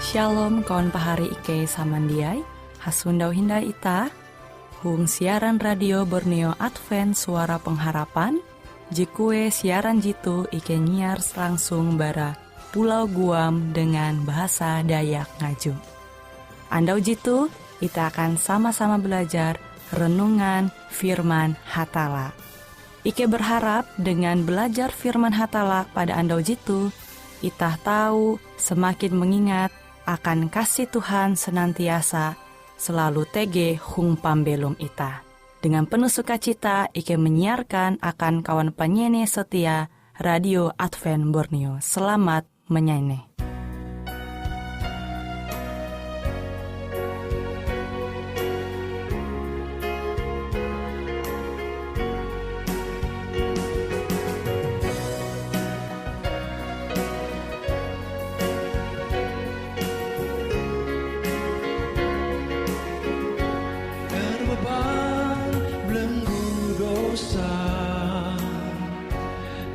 Shalom kawan pahari Ike samandiai, hasundau hindai ita, hung siaran radio Borneo Advent Suara Pengharapan, jikue siaran jitu Ike nyiar langsung bara Pulau Guam dengan bahasa Dayak Ngaju. Andau jitu, kita akan sama-sama belajar renungan firman Hatala. Ike berharap dengan belajar firman Hatala pada andau jitu, kita tahu semakin mengingat akan kasih Tuhan senantiasa selalu tege hung pambelum ita. Dengan penuh sukacita, Ike menyiarkan akan kawan penyanyi setia Radio Advent Borneo. Selamat menyanyi.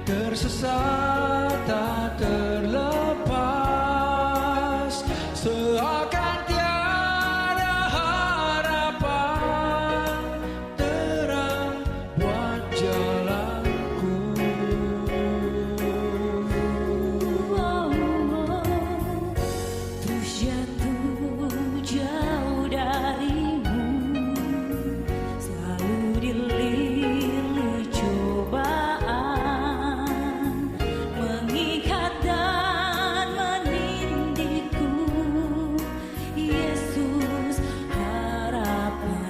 Tersesat tak terlepas, seakan tiada harapan, terang buat jalanku. Terus jatuh jauh darimu, selalu dililit cobaan, mengikat dan menindihku. Yesus harapanku.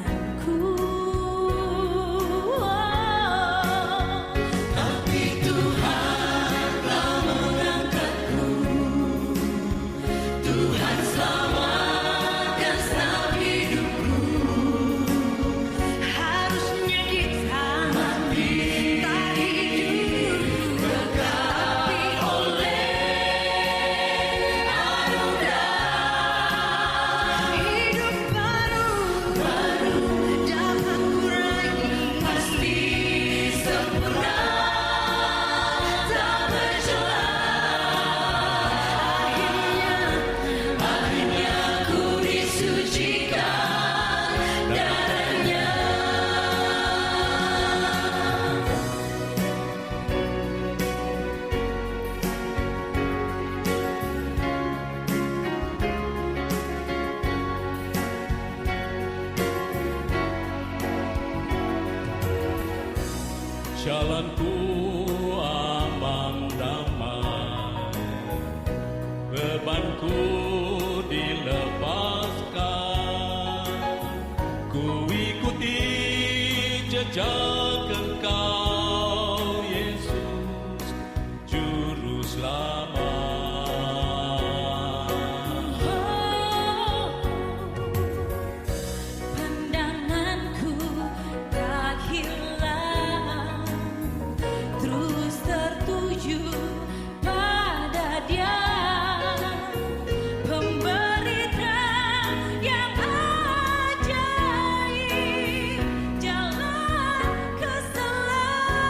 Tapi Tuhan telah mengangkatku, Tuhan selamatkan setiap hidupku. Harusnya kita mati tak hidup, tetapi oleh anugerah hidup baru dapat kurangi, pasti sempurna tak bercela. Akhirnya ku disucikan darahnya. Jalanku aman damai, bebanku dilepaskan, ku ikuti jejak Engkau, Yesus, Juru Selamat. Pandanganku tak hilang, terus tertuju pada Dia, pemberita yang ajaib, jalan keselamatan.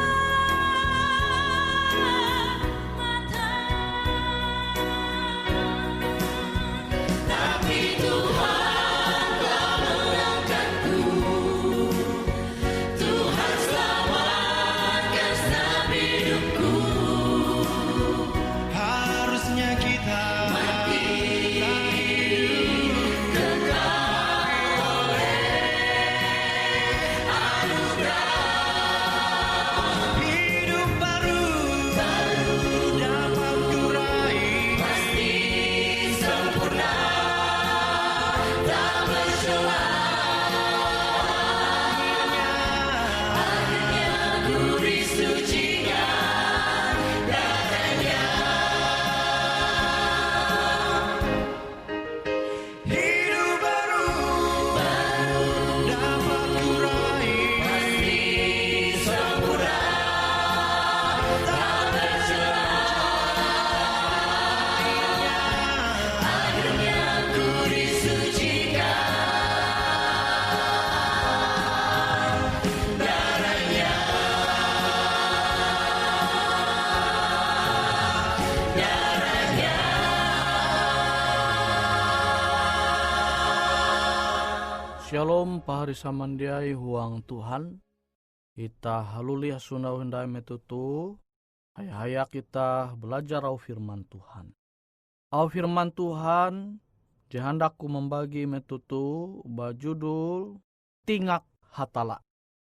pahari samandiai huang Tuhan. Ita haluli hasundau hendai metutu. Haya kita belajar au firman Tuhan. Au firman Tuhan jahandaku membagi metutu bajudul tingak hatala.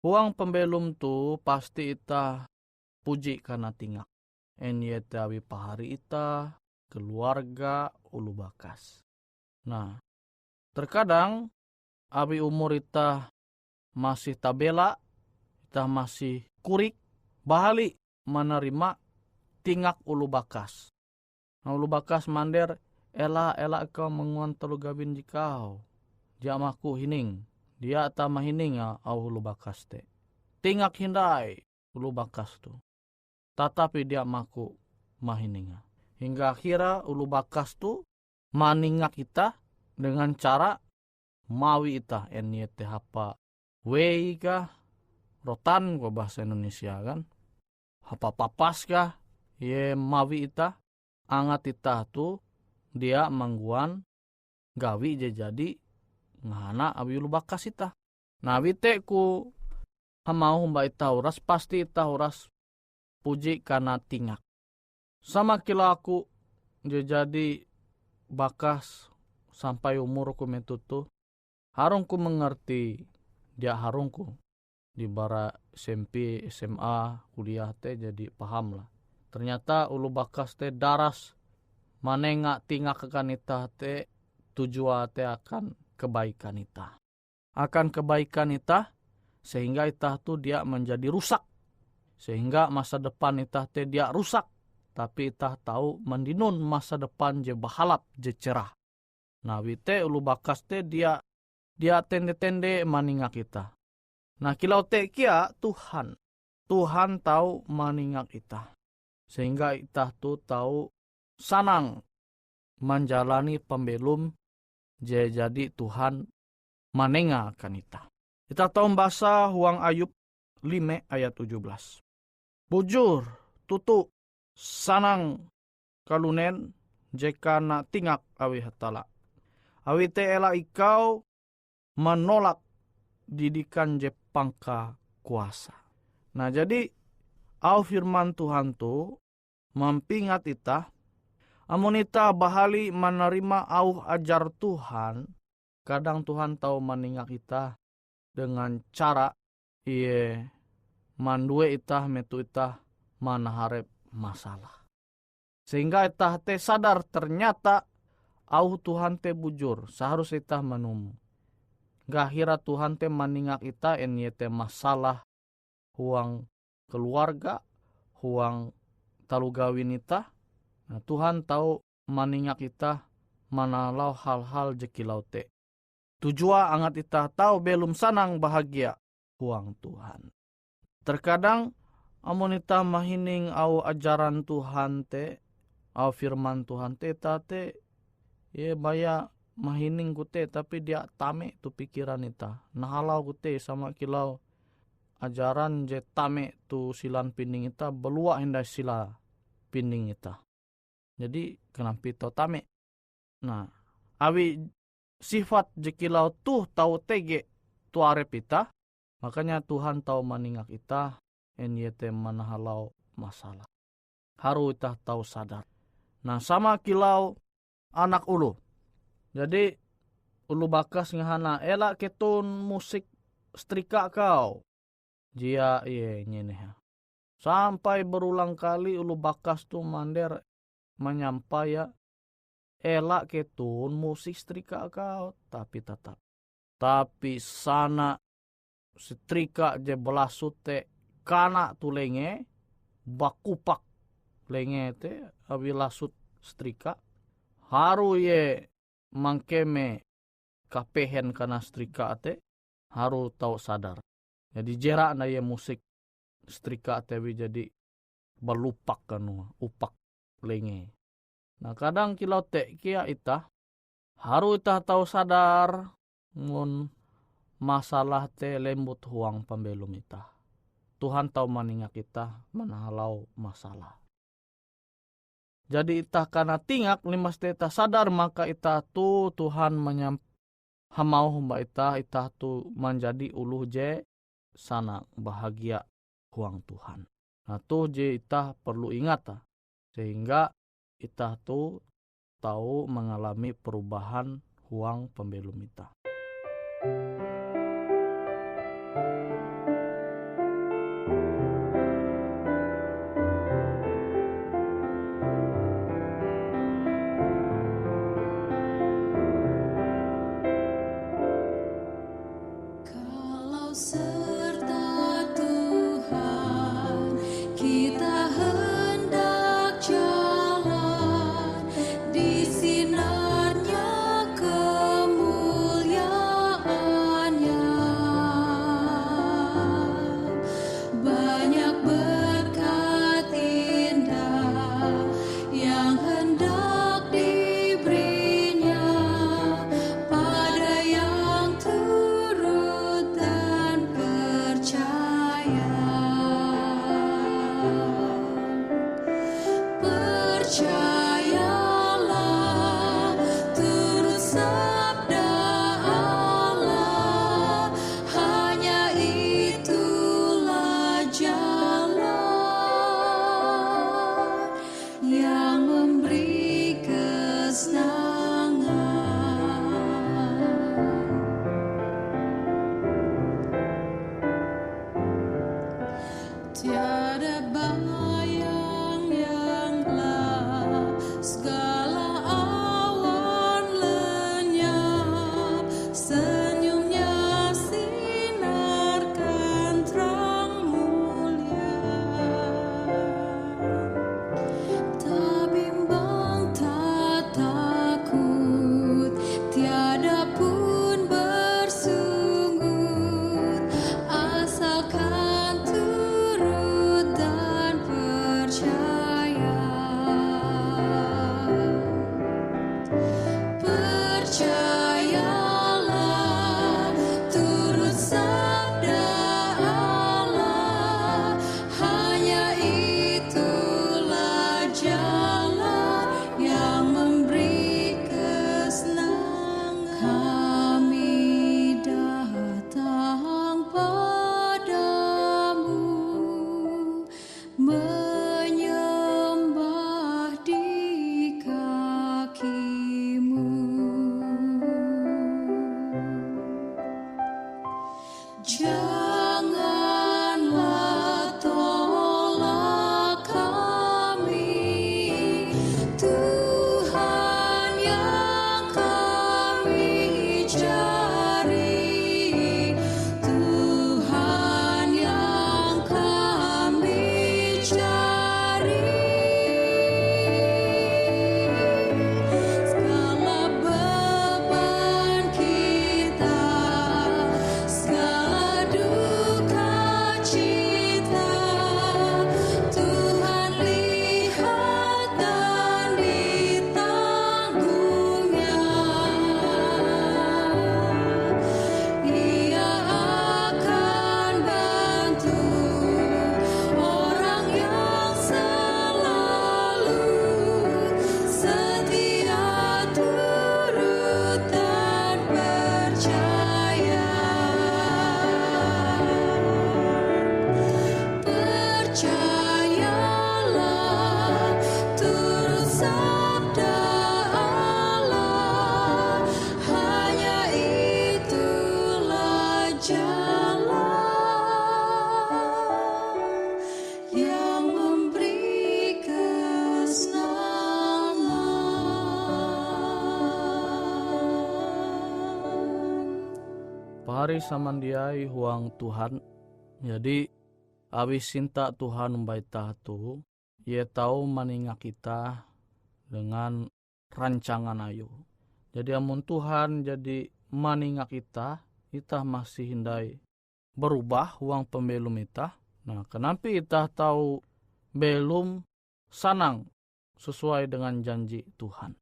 Huang pembelum tu pasti ita puji karena tingak. Enyeta awi pahari ita, keluarga ulu bakas. Nah, terkadang awi umur ita masih tabela, ita masih kurik, bahali menerima tingak ulu bakas. Nah, ulu bakas mander, ela kau menguan telu gabin jikau. Dia maku hining, dia tak mahining au ulu bakas te. Tingak hindai ulu bakas tu. Tetapi dia maku mahininga. Hingga akhirnya ulu bakas tu maningak kita dengan cara mawi ita enyete hapa wei kah rotan ko bahasa Indonesia kan. Hapa papas kah ye mawi ita angat ita tu dia mangguan gawi jadi ngana abi ulu bakas ita. Nah wite ku hamau mbak ita uras pasti ita uras puji karena tingak. Sama kila aku jadi bakas sampai umurku metutu. Harungku mengerti dia harungku. Di bara SMP, SMA, kuliah teh jadi paham lah. Ternyata ulu bakas teh daras manenga tingak akan ita teh tujuan teh akan kebaikan ita. Akan kebaikan ita sehingga ita tuh dia menjadi rusak. Sehingga masa depan ita teh dia rusak. Tapi ita tahu mendinun masa depan je bahalap je cerah. Nah wite ulu bakas teh dia tende-tende maningak kita. Nah kilau te kia Tuhan tahu maningak kita. Sehingga kita tuh tahu sanang menjalani pembelum jadi Tuhan manenga akan kita. Kita tahu bahasa huang Ayub 5 ayat 17. Bujur tutu sanang kalunen jeka na tingak awi hatala. Awi te ela ikau menolak didikan je pangka kuasa. Nah jadi au firman Tuhan tu mempingat ita amun ita bahali menerima au ajar Tuhan, kadang Tuhan tahu meningak ita dengan cara iye mandue ita metu ita manaharep masalah. Sehingga ita te sadar ternyata au Tuhan te bujur seharus ita menumu. Gahira Tuhan te maningak ita enyete masalah huang keluarga, huang talu gawin ita. Nah, Tuhan tahu maningak ita manalau hal-hal jekilau te. Tujuan angat ita tahu belum sanang bahagia huang Tuhan. Terkadang amun ita mahining au ajaran Tuhan te, au firman Tuhan te, ita te ye baya mahining kute tapi dia tame tu pikiran ita. Nahalau kute sama kilau ajaran je tame tu silan pining ita belua hendak sila pining ita. Jadi kenapa ita tame? Nah, awi sifat je kilau tuh tahu tege tu arep ita, makanya Tuhan tahu maningak ita enyete manahalau masalah. Haru ita tahu sadar. Nah, sama kilau anak ulu. Jadi ulu bakas ngahana elak ketun musik setrika kau. Jia iye nyeneh. Sampai berulang kali ulu bakas tu mander menyampai ya elak ketun musik setrika kau. Tapi tetap. Tapi sana setrika je belasut te kana tu lenge bakupak lenge te abi lasut setrika. Haru ye mangkeme kapehen kana setrika ate haru tahu sadar. Jadi jerak na ye musik setrika ate jadi berlupak kanu upak lenge. Nah kadang kilau te kia ita haru ita tahu sadar ngun masalah te lembut huang pembelum ita. Tuhan tahu maningak kita manahalau masalah. Jadi ita karena tingak limas ita sadar maka ita tu Tuhan hamau humba itah tu menjadi uluh je sanang bahagia huang Tuhan. Nah tuh je itah perlu ingat sehingga itah tu tahu mengalami perubahan huang pembelum itah. Kalau serta Tuhan kita hendak jalan di sinarnya kemuliaannya, banyak berkat indah yang hendak diberinya pada yang turut dan percaya. Percayalah turut sabda Allah, hanya itulah jalan yang memberi kesenangan. Tiada bayang yang gelap, segala awan lenyap, senyumnya sinarkan terang mulia. Tak bimbang, tak takut, tiada pun bersungut, asalkan turut dan percaya. Percayalah turut sabda Allah, hanya itulah jalan yang memberi kesenangan. Kami datang padamu, menyembah di kakimu. Janganlah tolak kami, Tuhan yang kami cari, Tuhan yang kami cari. Segala beban kita, segala duka cita, Tuhan lihat dan ditanggungnya. Ia akan bantu orang yang selalu setia, turut dan percaya. Percayalah turut sabda Allah, hanya itulah jalan yang memberi kesenangan. Pahari samandiai huang Tuhan. Jadi abis cinta Tuhan membaita tu, ia tahu meningak kita dengan rancangan ayu. Jadi amun Tuhan jadi meningak kita masih hindai berubah huang pembelum kita. Nah, kenapa kita tahu belum sanang sesuai dengan janji Tuhan.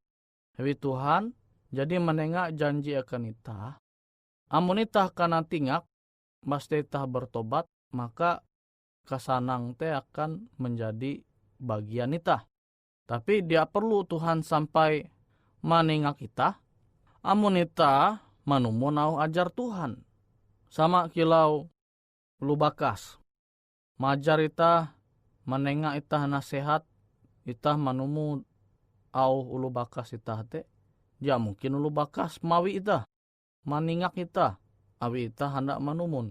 Tapi Tuhan jadi menengak janji akan kita. Amun kita akan tingak, pasti kita bertobat, maka kesanang te akan menjadi bagian kita. Tapi dia perlu Tuhan sampai menengak kita. Amun kita manumun au ajar Tuhan. Sama kilau ulu bakas. Majar ita, menengah ita nasihat, ita manumu au ulu bakas ita te. Ya mungkin ulu bakas mawi ita, maningak ita, awi ita hendak manumun.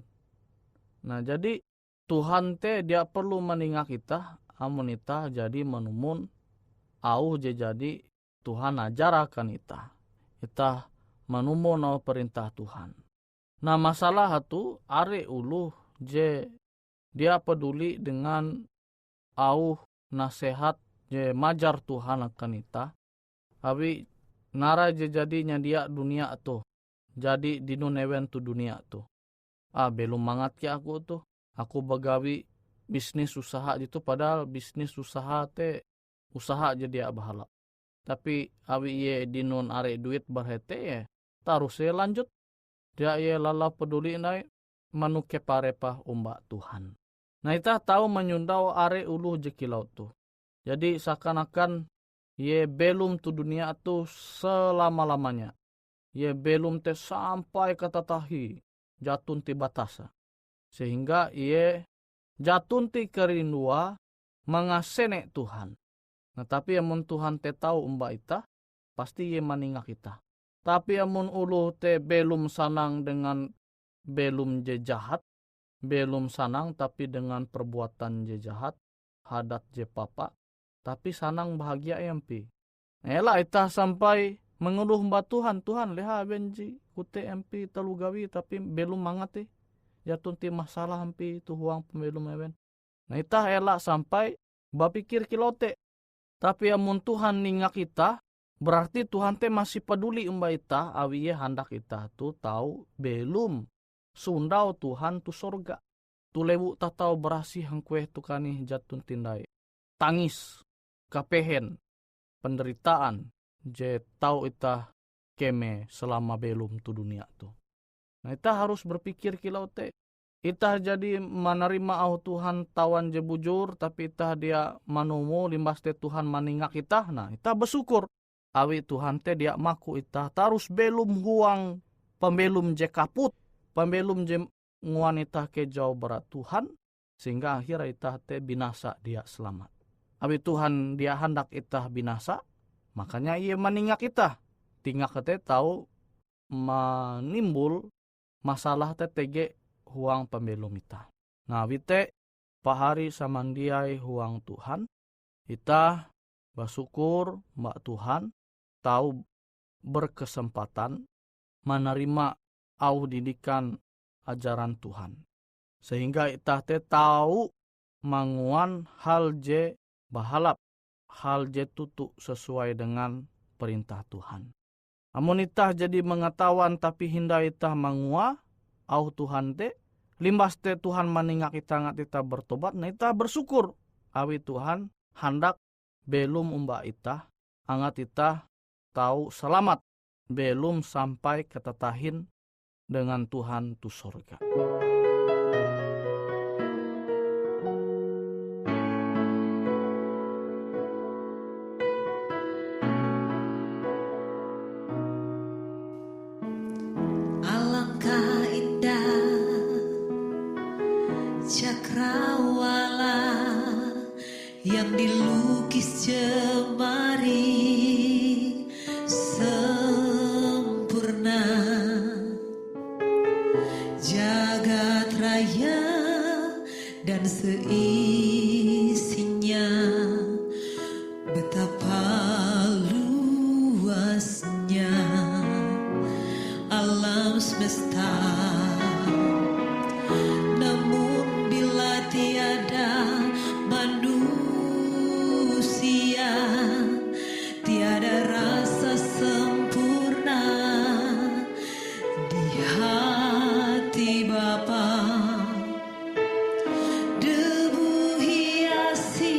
Nah jadi Tuhan te dia perlu meningak ita, amun ita jadi manumun au jadi Tuhan ajarakan ita. Ita manumun au perintah Tuhan. Nah masalah itu are ulu je dia peduli dengan au nasihat je majar Tuhan akan ita. Abi nara je jadinya dia dunia tu. Jadi di nunewen tu dunia tu. Belum mangat ki aku tuh. Aku bagawi bisnis usaha gitu, padahal bisnis usaha te usaha aja dia bahala. Tapi awi ye dinun are duit berhete ya taruh saya lanjut. Dia ye lala peduli nai manuke parepah umba Tuhan. Nah kita tahu menyundau are ulu jekilau tu. Jadi seakan-akan ye belum tu dunia tu selama-lamanya. Ye belum te sampai kata tahi jatun ti batasa. Sehingga ye jatun ti kerindua mengasene Tuhan. Nah tapi amun Tuhan te tahu umba ita, pasti ye maningak ita. Tapi amun ulu te belum sanang dengan belum je jahat, belum sanang tapi dengan perbuatan je jahat, hadat je papa, tapi sanang bahagia empi. Ela ita sampai mengeluh mbak Tuhan, Tuhan leha benji kute empi telu gawi tapi belum mangati. Jatun ti masalah empi tu huang pembelum ewen. Nah ita ela sampai bapikir kilote. Tapi amun Tuhan ningak kita, berarti Tuhan te masih peduli umba ita, awi ye handak ita tu tahu belum sundau Tuhan tu sorga. Tu lewu tak tahu berasih hangkue tu kani jatun tindai. Tangis, kapehen, penderitaan, je tahu ita keme selama belum tu dunia tu. Nah ita harus berpikir kilau te. Ita jadi menerima au Tuhan tawan je bujur, tapi ita dia manumu limbas te Tuhan maningak ita. Nah ita bersyukur. Awi Tuhan te dia maku ita tarus belum huang pembelum je kaput, pembelum je nguan ita ke jauh berat Tuhan, sehingga akhirnya ita te binasa dia selamat. Awi Tuhan dia hendak ita binasa, makanya ia maningak ita. Tingak te tahu menimbul masalah te tege huang pembelum ita. Nah wite pahari samandiai huang Tuhan, ita bersyukur mbak Tuhan tahu berkesempatan menerima au didikan ajaran Tuhan. Sehingga ita te tahu manguan hal je bahalap, hal je tutu sesuai dengan perintah Tuhan. Amun ita jadi mengetahuan tapi hinda ita mangua au Tuhan te, limbas te Tuhan maningak ita ngat ita bertobat, nah ita bersyukur. Awi Tuhan hendak belum umba ita, angat ita tahu selamat, belum sampai ketetahin dengan Tuhan tu sorga. Alangkah indah cakrawala yang dilukis jemari sempurna, jagat raya dan seisinya, betapa luasnya alam semesta. Namun bila tiada manusia, tiada rasa sempurna di hati Bapa. Debu hiasi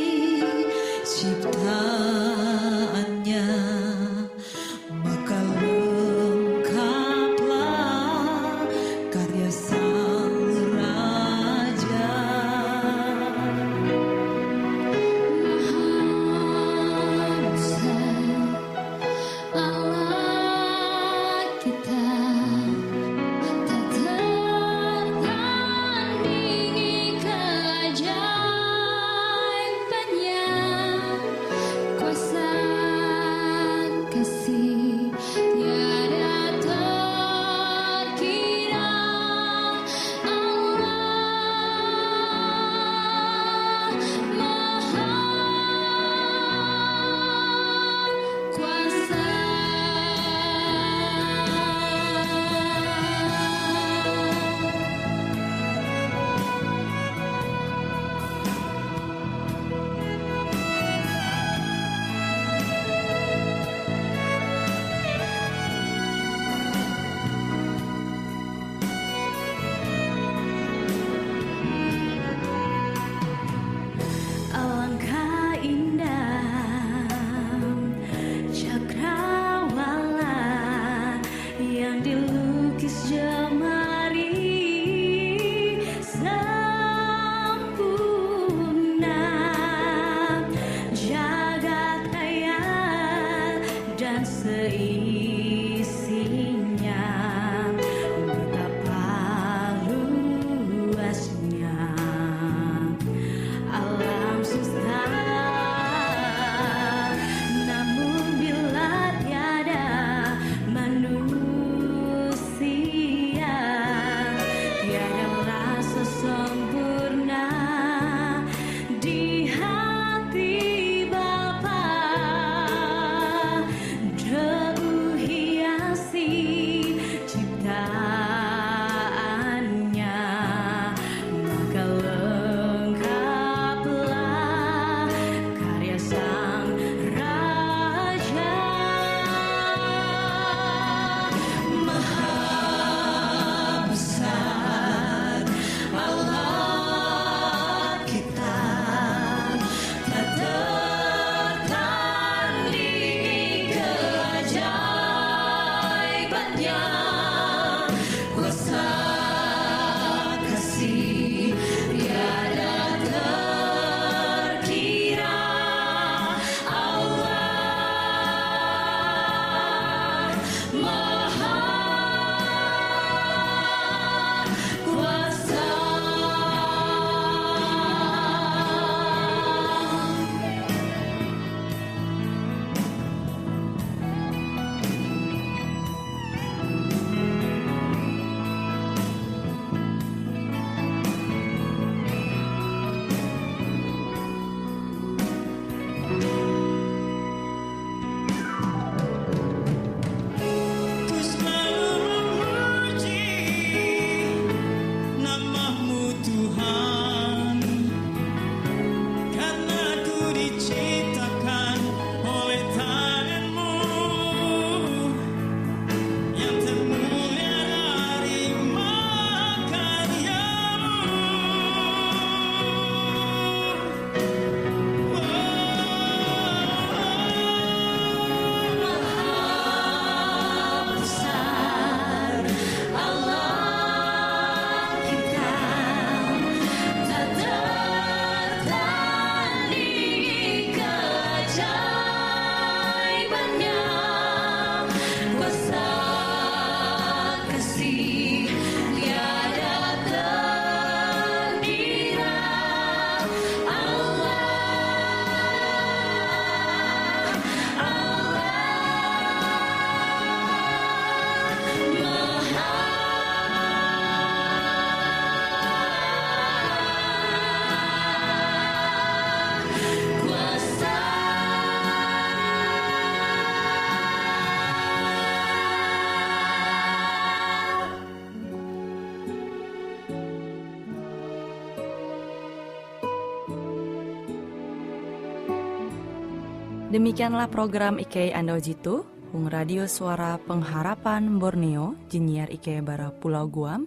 Demikianlah program IK Ando Jitu, Hung Radio Suara Pengharapan Borneo, Jinnyar IK Bara Pulau Guam.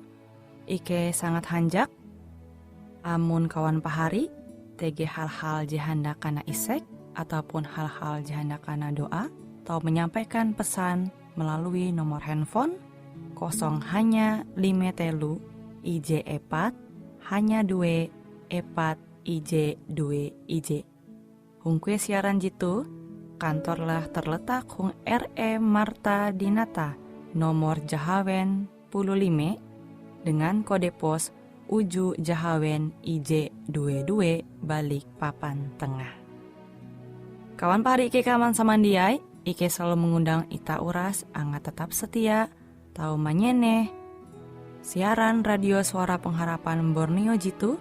IK sangat hanjak, amun kawan pahari, TG hal-hal jihanda kana isek, ataupun hal-hal jihanda kana doa, atau menyampaikan pesan melalui nomor handphone 0 hanya 5 telu IJ 4 hanya 2 4 IJ 2 IJ. Hung kue siaran jitu, kantorlah terletak Hung R.E. Marta Dinata, nomor Jahawen 15, dengan kode pos Uju Jahawen IJ 22 balik papan tengah. Kawan pahari Ike kaman samandiai, Ike selalu mengundang ita uras, angga tetap setia, tau manyeneh, siaran radio Suara Pengharapan Borneo jitu,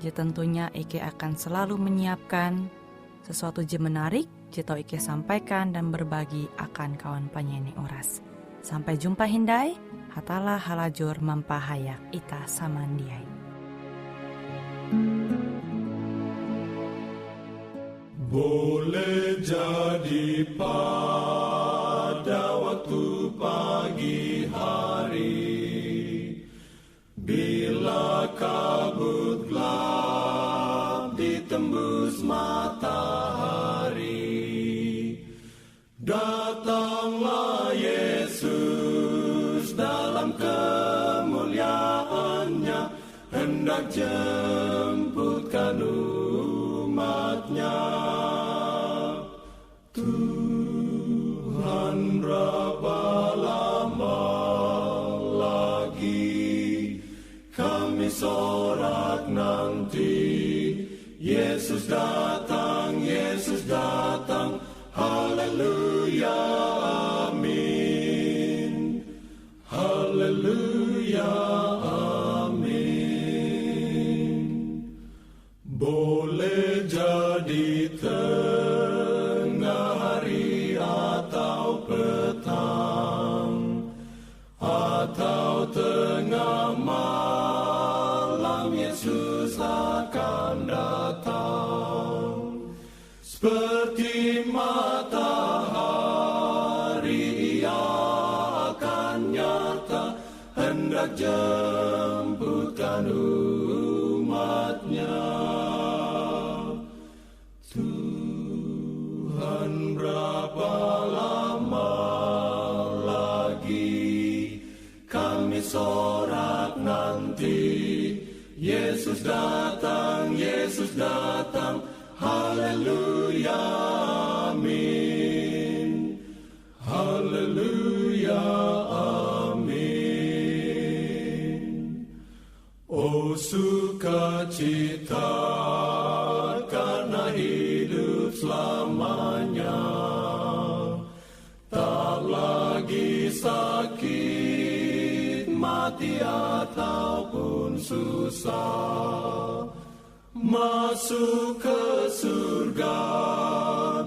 tentunya Ike akan selalu menyiapkan sesuatu je menarik, jito Ike sampaikan dan berbagi akan kawan penyanyi oras. Sampai jumpa hindai, hatalah halajur mampahayak ita samandiai. Boleh jadi pada waktu pagi hari, bila kabut gelap ditembus matahari, datanglah Yesus dalam kemuliaannya, hendak jemputkan umatnya. Tuhan, berapa lama lagi kami sorak nanti Yesus datang, Yesus datang, haleluya, amin, haleluya, amin. Boleh jadi tengah hari atau petang, atau tengah malam, Yesus akan datang. Seperti matahari Ia akan nyata, hendak jemputkan umatnya. Tuhan, berapa lama lagi kami sorak nanti Yesus datang, Yesus datang, haleluya, amin, haleluya, amin. Oh sukacita karena hidup selamanya, tak lagi sakit, mati ataupun susah, masuk ke surga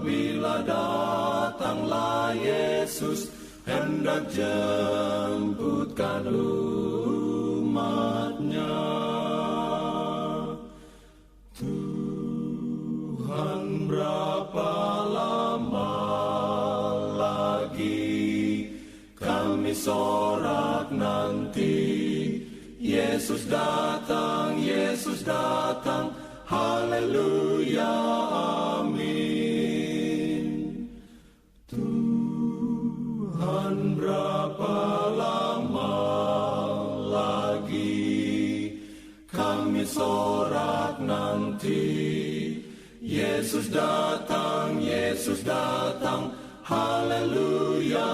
bila datanglah Yesus, hendak jemputkan umatnya. Tuhan, berapa lama lagi kami sorak nanti Yesus datang, Yesus datang, haleluya, amin. Tuhan, berapa lama lagi kami sorak nanti Yesus datang, Yesus datang, haleluya,